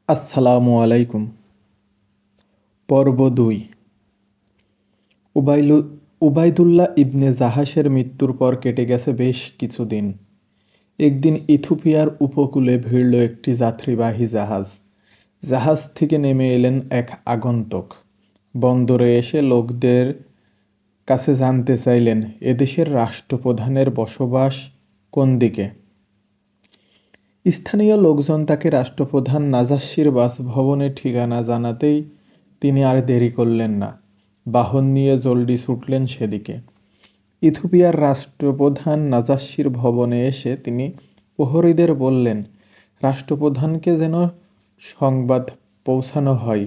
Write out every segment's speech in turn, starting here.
আসসালামু আলাইকুম। পর্ব ২। উবাইদুল্লাহ ইবনে জাহাসের মৃত্যুর পর কেটে গেছে বেশ কিছুদিন। একদিন ইথিওপিয়ার উপকূলে ভিড়ল একটি যাত্রীবাহী জাহাজ। জাহাজ থেকে নেমে এলেন এক আগন্তুক। বন্দরে এসে লোকদের কাছে জানতে চাইলেন এদেশের রাষ্ট্রপ্রধানের বসবাস কোন দিকে। স্থানীয় লোকজন তাকে রাষ্ট্রপ্রধান নাজাশির বাসভবনের ঠিকানা জানাতেই তিনি আর দেরি করলেন না। বাহন নিয়ে জলদি ছুটলেন সেদিকে। ইথিওপিয়ার রাষ্ট্রপ্রধান নাজাশির ভবনে এসে তিনি প্রহরীদের বললেন, রাষ্ট্রপ্রধানকে যেন সংবাদ পৌঁছানো হয়,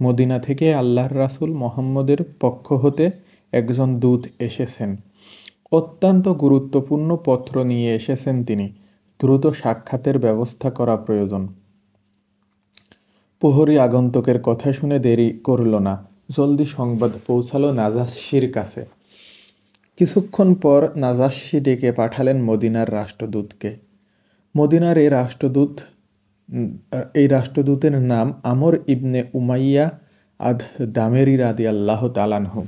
মদিনা থেকে আল্লাহর রাসূল মুহাম্মদের পক্ষ হতে একজন দূত এসেছেন। অত্যন্ত গুরুত্বপূর্ণ পত্র নিয়ে এসেছেন তিনি। দ্রুত সাক্ষাতের ব্যবস্থা করা প্রয়োজন। প্রহরী আগন্তুকের কথা শুনে দেরি করল না, জলদি সংবাদ পৌঁছালো নাজাশির কাছে। কিছুক্ষণ পর নাজাশি ডেকে পাঠালেন মদিনার রাষ্ট্রদূতকে। মদিনার এই রাষ্ট্রদূতের নাম আমর ইবনে উমাইয়া আদ দামেরি রাদিয়াল্লাহু তাআলা আনহু।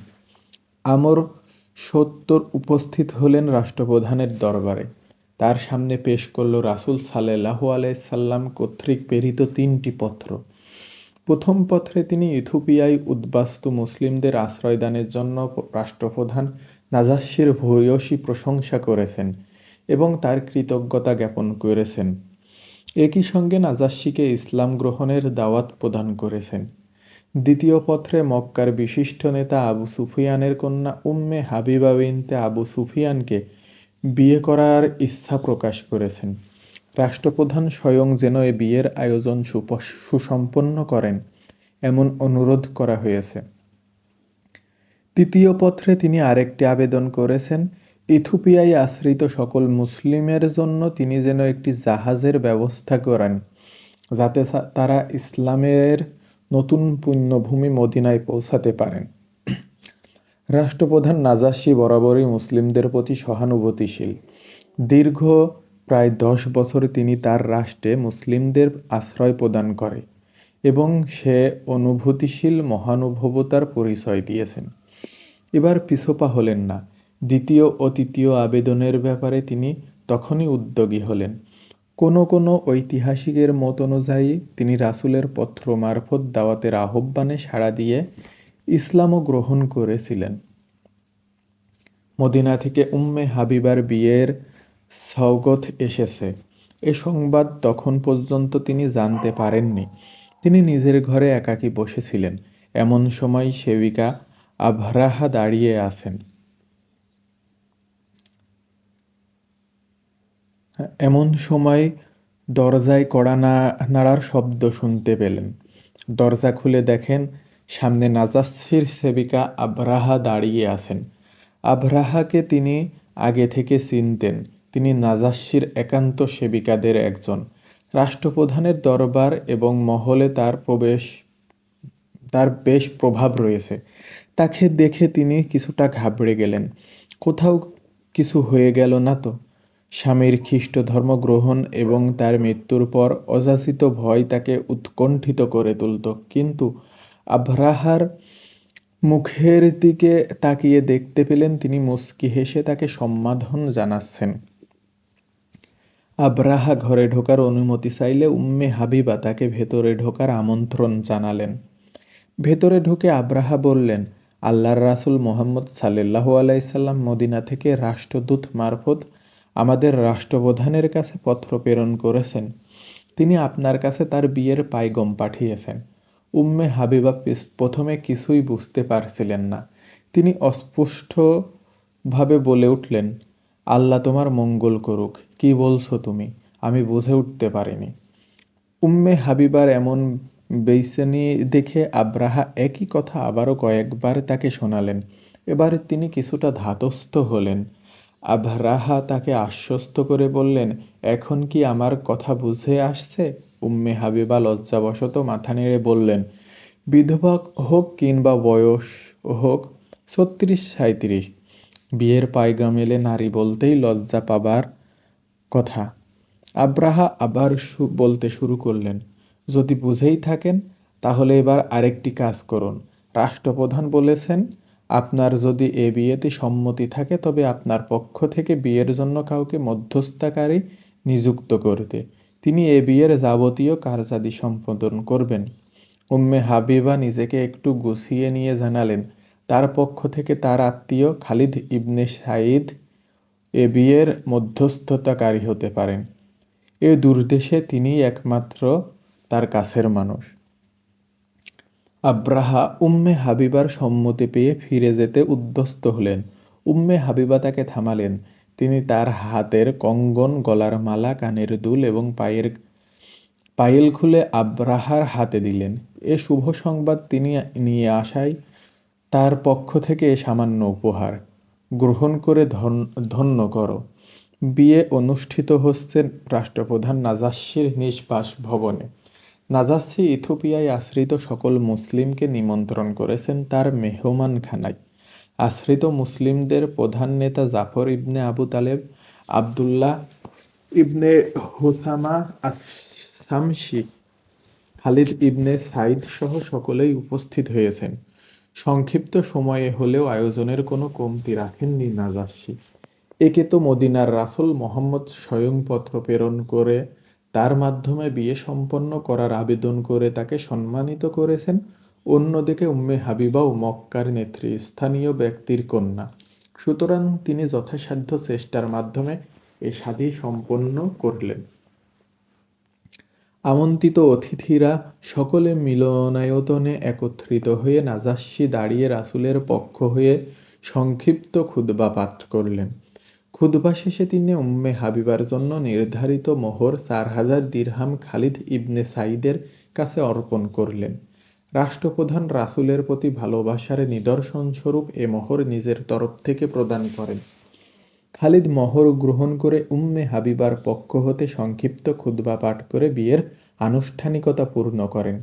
আমর সত্বর উপস্থিত হলেন রাষ্ট্রপ্রধানের দরবারে। তার সামনে পেশ করল রাসূল সাল্লাল্লাহু আলাইহি সাল্লাম কর্তৃক প্রেরিত ৩টি পত্র। প্রথম পত্রে তিনি ইথিওপিয়ায় উদ্বাস্তু মুসলিমদের আশ্রয়দানের জন্য রাষ্ট্রপ্রধান নাজাশির ভূয়সী প্রশংসা করেছেন এবং তার কৃতজ্ঞতা জ্ঞাপন করেছেন। একই সঙ্গে নাজাশিকে ইসলাম গ্রহণের দাওয়াত প্রদান করেছেন। দ্বিতীয় পত্রে মক্কার বিশিষ্ট নেতা আবু সুফিয়ানের কন্যা উম্মে হাবিবা বিনতে আবু সুফিয়ানকে বিয়ে করার ইচ্ছা প্রকাশ করেছেন। রাষ্ট্রপ্রধান স্বয়ং যেন এ বিয়ের আয়োজন সুসম্পন্ন করেন, এমন অনুরোধ করা হয়েছে। তৃতীয় পত্রে তিনি আরেকটি আবেদন করেছেন, ইথিওপিয়ায় আশ্রিত সকল মুসলিমের জন্য তিনি যেন একটি জাহাজের ব্যবস্থা করেন, যাতে তারা ইসলামের নতুন পুণ্যভূমি মদিনায় পৌঁছাতে পারেন। রাষ্ট্রপ্রধান নাজাশি বরাবরই মুসলিমদের প্রতি সহানুভূতিশীল। দীর্ঘ প্রায় ১০ বছর তিনি তার রাষ্ট্রে মুসলিমদের আশ্রয় প্রদান করে এবং সে অনুভূতিশীল মহানুভবতার পরিচয় দিয়েছেন। এবার পিছপা হলেন না। দ্বিতীয় ও তৃতীয় আবেদনের ব্যাপারে তিনি তখনই উদ্যোগী হলেন। কোনো ঐতিহাসিকের মত অনুযায়ী তিনি রাসূলের পত্র মারফত দাওয়াতের আহ্বানে সাড়া দিয়ে ইসলামও গ্রহণ করেছিলেন। মদিনা থেকে উম্মে হাবিবার বিয়ের সওগত এসেছে, এ সংবাদ তখন পর্যন্ত তিনি জানতে পারেননি। তিনি নিজের ঘরে একাকী বসেছিলেন। এমন সময় সেবিকা আভরাহা দাঁড়িয়ে আছেন। এমন সময় দরজায় কড়া নাড়ার শব্দ শুনতে পেলেন। দরজা খুলে দেখেন সামনে নাজাশির সেবিকা আভরাহা দাঁড়িয়ে আছেন। আভরাহাকে তিনি আগে থেকে চিনতেন। তিনি নাজাশির একান্ত সেবিকাদের একজন। রাষ্ট্রপ্রধানের দরবার এবং মহলে তার বেশ প্রভাব রয়েছে। তাকে দেখে তিনি কিছুটা ঘাবড়ে গেলেন। কোথাও কিছু হয়ে গেল না তো? স্বামীর খ্রিস্ট ধর্ম গ্রহণ এবং তার মৃত্যুর পর অযাচিত ভয় তাকে উৎকণ্ঠিত করে তুলত। কিন্তু আভরাহার মুখের দিকে তাকিয়ে দেখতে পেলেন তিনি মুচকি হেসে তাকে সম্বোধন জানাচ্ছেন। আভরাহা ঘরে ঢোকার অনুমতি চাইলে উম্মে হাবিবা তাকে ভেতরে ঢোকার আমন্ত্রণ জানালেন। ভেতরে ঢুকে আভরাহা বললেন, আল্লাহর রাসূল মুহাম্মদ সাল্লাল্লাহু আলাইহি সাল্লাম মদিনা থেকে রাষ্ট্রদূত মারফত আমাদের রাষ্ট্রপ্রধানের কাছে পত্র প্রেরণ করেছেন। তিনি আপনার কাছে তার বিয়ের পায়গাম পাঠিয়েছেন। উম্মে হাবিবা প্রথমে কিছুই বুঝতে পারছিলেন না। তিনি অস্পষ্টভাবে বলে উঠলেন, আল্লাহ তোমার মঙ্গল করুক। কি বলছো তুমি? আমি বুঝে উঠতে পারিনি। উম্মে হাবিবার এমন বেইমানি দেখে আভরাহা একই কথা আবারও কয়েকবার তাকে শোনালেন। এবার তিনি কিছুটা ধাতস্থ হলেন। আভরাহা তাকে আশ্বস্ত করে বললেন, এখন কি আমার কথা বুঝে আসছে? উম্মে হাবিবা লজ্জাবশত মাথা নেড়ে বললেন, বিধবা হোক কিংবা বয়স হোক ৩৬-৩৭, বিয়ের পায়গাম এলে নারী বলতেই লজ্জা পাবার কথা। আভরাহা আবার বলতে শুরু করলেন, যদি বুঝেই থাকেন তাহলে এবার আরেকটি কাজ করুন। রাষ্ট্রপ্রধান বলেছেন, আপনার যদি এ বিয়েতে সম্মতি থাকে তবে আপনার পক্ষ থেকে বিয়ের জন্য কাউকে মধ্যস্থতাকারী নিযুক্ত করতে। তিনি এ বিয়ের যাবতীয় কার্যাদি সম্পাদন করবেন। উম্মে হাবিবা নিজেকে একটু গুছিয়ে নিয়ে জানালেন, তার পক্ষ থেকে তার আত্মীয় খালিদ ইবনে সাঈদ এ বিয়ের মধ্যস্থতাকারী হতে পারেন। এ দুর্দেশে তিনিই একমাত্র তার কাছের মানুষ। আব্রাহা উম্মে হাবিবার সম্মতি পেয়ে ফিরে যেতে উদ্যস্ত হলেন। উম্মে হাবিবা তাকে থামালেন। তিনি তার হাতের কঙ্গন, গলার মালা, কানের দুল এবং পায়েল খুলে আব্রাহার হাতে দিলেন। এ শুভ সংবাদ তিনি নিয়ে আসায় তার পক্ষ থেকে এ সামান্য উপহার গ্রহণ করে ধন্য করো। বিয়ে অনুষ্ঠিত হচ্ছে রাষ্ট্রপ্রধান নাজাস্সির নিজ বাসভবনে। নাজাস্সি ইথিওপিয়ায় আশ্রিত সকল মুসলিমকে নিমন্ত্রণ করেছেন তার মেহমানখানায়। আশ্রিত মুসলিমদের প্রধান নেতা জাফর ইবনে আবু তালেব, আবদুল্লাহ ইবনে হুসামা আস-শামসি, খালিদ ইবনে সাইদ সহ সকলেই উপস্থিত হয়েছেন। সংক্ষিপ্ত সময়ে হলেও আয়োজনের কোনো কমতি রাখেননি নাজাস্সি। একে তো মদিনার রাসূল মুহাম্মদ স্বয়ং পত্র প্রেরণ করে তার মাধ্যমে বিয়ে সম্পন্ন করার আবেদন করে তাকে সম্মানিত করেছেন, অন্যদিকে উম্মে হাবিবাও মক্কার নেতৃস্থানীয় ব্যক্তির কন্যা। সুতরাং তিনি যথাসাধ্য চেষ্টার মাধ্যমে এ শাদী সম্পন্ন করলেন। আমন্ত্রিত অতিথিরা সকলে মিলনায়তনে একত্রিত হয়ে নাজাস্সি দাঁড়িয়ে রাসূলের পক্ষ হয়ে সংক্ষিপ্ত খুতবা পাঠ করলেন। খুতবা শেষে তিনি উম্মে হাবিবার জন্য নির্ধারিত মোহর ৪,০০০ দিরহাম খালিদ ইবনে সাইদের কাছে অর্পণ করলেন। রাষ্ট্রপ্রধান রাসূলের প্রতি ভালোবাসার নিদর্শনস্বরূপ এ মোহর নিজের তরফ থেকে প্রদান করেন। খালিদ মোহর গ্রহণ করে উম্মে হাবিবার পক্ষ হতে সংক্ষিপ্ত খুতবা পাঠ করে বিয়ের আনুষ্ঠানিকতা পূর্ণ করেন।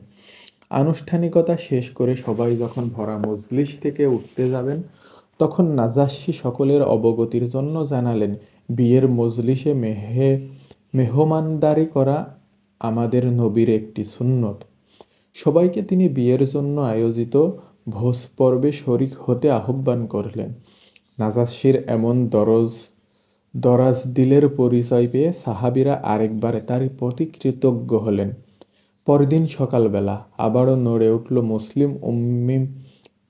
আনুষ্ঠানিকতা শেষ করে সবাই যখন ভরা মজলিস থেকে উঠতে যাবেন, তখন নাজাস্সি সকলের অবগতির জন্য জানালেন, বিয়ের মজলিসে মেহমানদারি করা আমাদের নবীর একটি সুন্নত। সবাইকে তিনি বিয়ের জন্য আয়োজিত ভোজপর্বে শরিক হতে আহ্বান করলেন। নাজাস্সির এমন দরাজ দিলের পরিচয় পেয়ে সাহাবীরা আরেকবার তার প্রতি কৃতজ্ঞ হলেন। পরদিন সকালবেলা আবারও নড়ে উঠল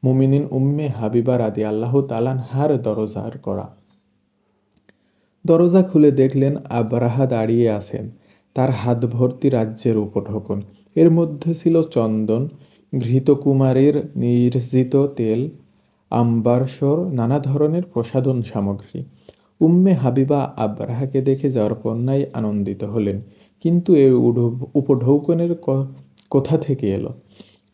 মুমিনিন উম্মে হাবিবা রাদিয়াল্লাহু তাআলা আনহার দরজার কড়া। দরজা খুলে দেখলেন আবরাহা দাঁড়িয়ে আছেন, তার হাত ভর্তি রাজ্যের উপঢৌকন। এর মধ্যে ছিল চন্দন, ঘৃতকুমারীর নির্জিত তেল, আম্বারসর, নানা ধরনের প্রসাধন সামগ্রী। উম্মে হাবিবা আবরাহাকে দেখে যাওয়ার কন্যাই আনন্দিত হলেন, কিন্তু এই উপঢৌকনের কোথা থেকে এলো?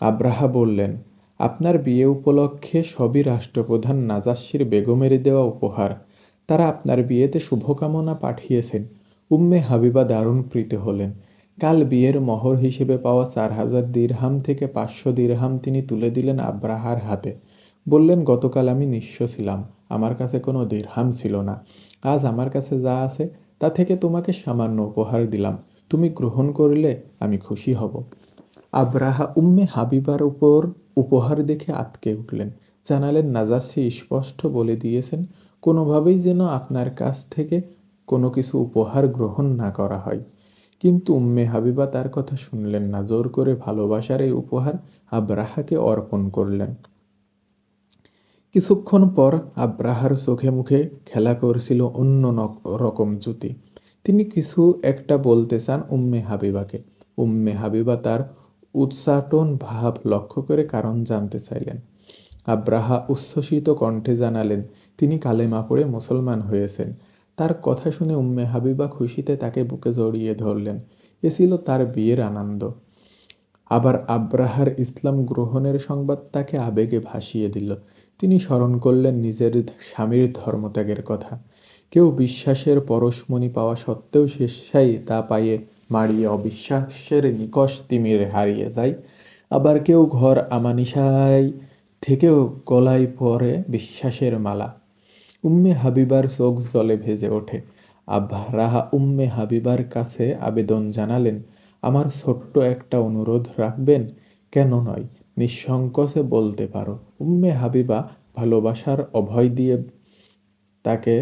আবরাহা বললেন, আপনার বিয়ে উপলক্ষে সবই রাষ্ট্রপ্রধান নাজাস্সির বেগমের দেওয়া উপহার। তারা আপনার বিয়েতে শুভকামনা পাঠিয়েছেন। উম্মে হাবিবা দারুণ প্রীত হলেন। কাল বিয়ের মহর হিসেবে পাওয়া ৪,০০০ দিরহাম থেকে ৫০০ দিরহাম তিনি তুলে দিলেন আবরাহার হাতে। বললেন, গতকাল আমি নিঃস্ব ছিলাম, আমার কাছে কোনো দিরহাম ছিল না। আজ আমার কাছে যা আছে তা থেকে তোমাকে সামান্য উপহার দিলাম, তুমি গ্রহণ করলে আমি খুশি হব। আবরাহা উম্মে হাবিবার উপর উপহার দেখে আঁতকে উঠলেন। জানালেন, নাজাস্সি স্পষ্ট বলে দিয়েছেন কোনোভাবেই যেন আপনার কাছ থেকে কোনো কিছু উপহার গ্রহণ না করা হয়। কিন্তু উম্মে হাবিবা তার কথা শুনলেন না, জোর করে ভালোবাসার এই উপহার আবরাহাকে অর্পণ করলেন। কিছুক্ষণ পর আবরাহার চোখে মুখে খেলা করছিল অন্য রকম জ্যোতি। তিনি কিছু একটা বলতে চান উম্মে হাবিবাকে। উম্মে হাবিবা তার উচ্চাটন ভাব লক্ষ্য করে কারণ জানতে চাইলেন। আবরাহা উচ্ছ্বসিত কণ্ঠে জানালেন, তিনি কালেমা পড়ে মুসলমান হয়েছেন। তার কথা শুনে উম্মে হাবিবা খুশিতে তাকে বুকে জড়িয়ে ধরলেন। এ ছিল তার বিয়ের আনন্দ। আবার আবরাহার ইসলাম গ্রহণের সংবাদ তাকে আবেগে ভাসিয়ে দিল। তিনি স্মরণ করলেন নিজের স্বামীর ধর্মত্যাগের কথা। কেউ বিশ্বাসের পরশমণি পাওয়া সত্ত্বেও স্বেচ্ছায় তা পাইয়ে মারিয়ে অবিশ্বাসের নিকষ তিমিরে হারিয়ে যায়। আবার কেউ ঘর আমানিশায় থেকেও গলায় পরে বিশ্বাসের মালা। উম্মে হাবিবার চোখ জলে ভেসে ওঠে। আবরাহা উম্মে হাবিবার কাছে আবেদন জানালেন, আমার ছোট্ট একটা অনুরোধ রাখবেন? কেন নয়, নিঃসংকোচে বলতে পারো। উম্মে হাবিবা ভালোবাসার অভয় দিয়ে তাকে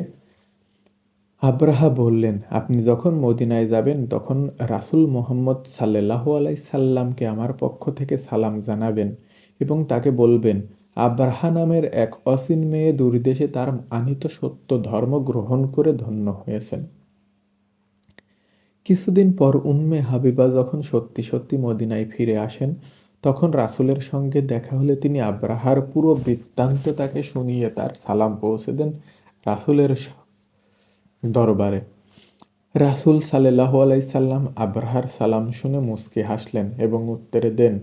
আব্রাহা বললেন, আপনি যখন মদিনায় যাবেন তখন রাসূল মুহাম্মদ সাল্লাল্লাহু আলাইহি সাল্লামকে আমার পক্ষ থেকে সালাম জানাবেন এবং তাকে বলবেন, আব্রাহা নামের এক অচিন মেয়ে দূরদেশে তার আনীত সত্য ধর্ম গ্রহণ করে ধন্য হয়েছেন। কিছুদিন পর উম্মে হাবিবা যখন সত্যি সত্যি মদিনায় ফিরে আসেন, তখন রাসূলের সঙ্গে দেখা হলে তিনি আব্রাহার পুরো বৃত্তান্ত তাকে শুনিয়ে তার সালাম পৌঁছে দেন রাসূলের দরবারে। রাসূল সাল্লাল্লাহু আলাইহি সাল্লাম আব্রাহার সালাম শুনে মুচকি হাসলেন এবং উত্তরে দেন,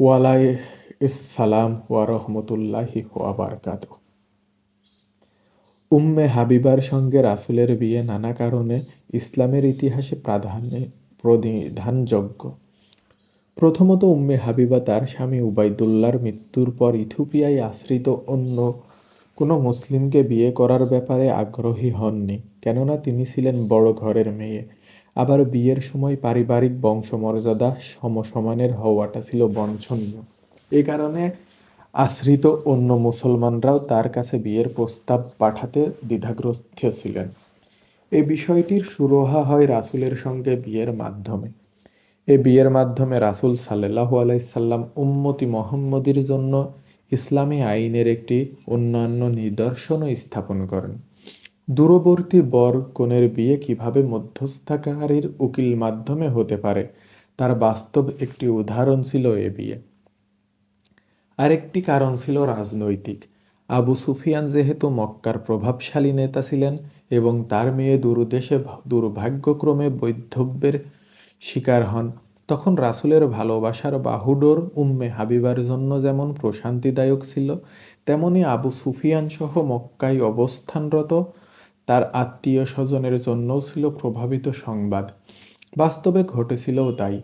ওয়ালাইহিসসালাম ওয়া রাহমাতুল্লাহি ওয়া বারাকাতুহু। উম্মে হাবিবার সঙ্গে রাসূলের বিয়ে নানা কারণে ইসলামের ইতিহাসে প্রধানযোগ্য। প্রথমত, উম্মে হাবিবা তার স্বামী উবাইদুল্লাহর মৃত্যুর পর ইথিওপিয়ায় আশ্রিত অন্য কোনো মুসলিমকে বিয়ে করার ব্যাপারে আগ্রহী হননি, কেননা তিনি ছিলেন বড় ঘরের মেয়ে। আবার বিয়ের সময় পারিবারিক বংশমর্যাদা সমসমানের হওয়াটা ছিল বাঞ্ছনীয়। এ কারণে আশ্রিত অন্য মুসলমানরাও তার কাছে বিয়ের প্রস্তাব পাঠাতে দ্বিধাগ্রস্ত ছিলেন। এ বিষয়টির সুরাহা হয় রাসূলের সঙ্গে বিয়ের মাধ্যমে। এ বিয়ের মাধ্যমে রাসূল সাল্লাল্লাহু আলাইহি সাল্লাম উম্মতি মুহাম্মদীর জন্য ইসলামী আইনের একটি অনন্য নিদর্শনও স্থাপন করেন। দূরবর্তী বর কনের বিয়ে কিভাবে মধ্যস্থতাকারীর উকিল মাধ্যমে হতে পারে, তার বাস্তব একটি উদাহরণ ছিল এ বিয়ে। আরেকটি কারণ ছিল রাজনৈতিক। আবু সুফিয়ান যেহেতু মক্কার প্রভাবশালী নেতা ছিলেন এবং তার মেয়ে দূরদেশে দুর্ভাগ্যক্রমে বৈধব্যের শিকার হন, তখন রাসূলের ভালোবাসার বাহুডোর উম্মে হাবিবার জন্য যেমন প্রশান্তিদায়ক ছিল, তেমনি আবু সুফিয়ান সহ মক্কায় অবস্থানরত তার আত্মীয় স্বজনের জন্যও ছিল প্রভাবিত সংবাদ। বাস্তবে ঘটেছিলও তাই।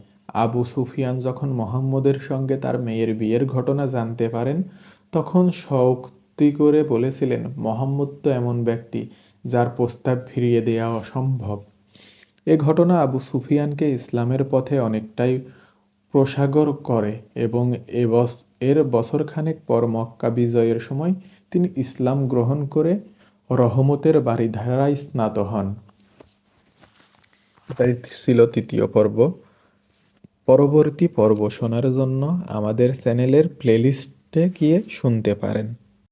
আবু সুফিয়ান যখন মুহাম্মদের সঙ্গে তার মেয়ের বিয়ের ঘটনা জানতে পারেন, তখন সউক্তি করে বলেছিলেন, মুহাম্মদ তো এমন ব্যক্তি যার প্রস্তাব ফিরিয়ে দেওয়া অসম্ভব। এ ঘটনা আবু সুফিয়ানকে ইসলামের পথে অনেকটাই প্রসাগর করে এবং এর বছরখানেক পর মক্কা বিজয়ের সময় তিনি ইসলাম গ্রহণ করে রহমতের বারিধারায় স্নাত হন। এটাই ছিল তৃতীয় পর্ব। পরবর্তী পর্ব শোনার জন্য আমাদের চ্যানেলের প্লেলিস্টে গিয়ে শুনতে পারেন।